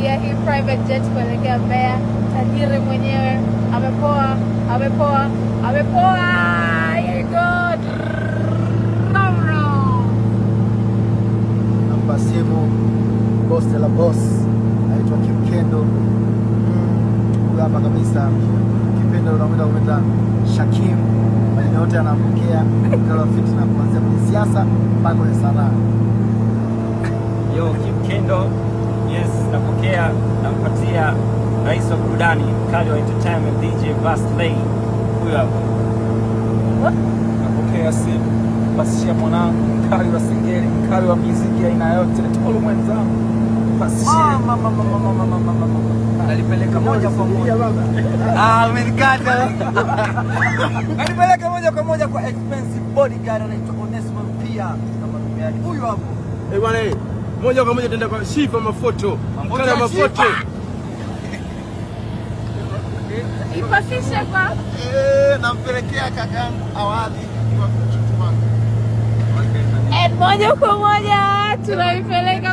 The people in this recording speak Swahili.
ya hii private jet kuelekea Mbeya. Tajiri mwenyewe amepoa. Here you go. Namba simu boss de la boss anaitwa Kimkendo. Hapa kabisa Kimkendo unaenda Shakim. Majina yote anapokea kala fitna kuanzia kwenye siasa mpaka kwenye sanaa. Yo, Kimkendo, yes, napokea, nampatia rais wa burudani, mkali wa entertainment, DJ Vasley. Huyo hapo. Napokea simu, pasishia mwanangu, mkali wa singeli, mkali wa muziki aina yote, tolo mwenzangu. Pasishia. Alipeleka moja kwa moja. Umenikata. Alipeleka moja kwa moja kwa expensive bodyguard anaitwa Onesmo pia kama ndugu yake. Huyo hapo. Bwana moja kwa moja tenda kwa Shifa mafoto. Kana mafoto. Ipasishe kwa nampelekea kakangu Awadhi kwa moja kwa moja tunaipeleka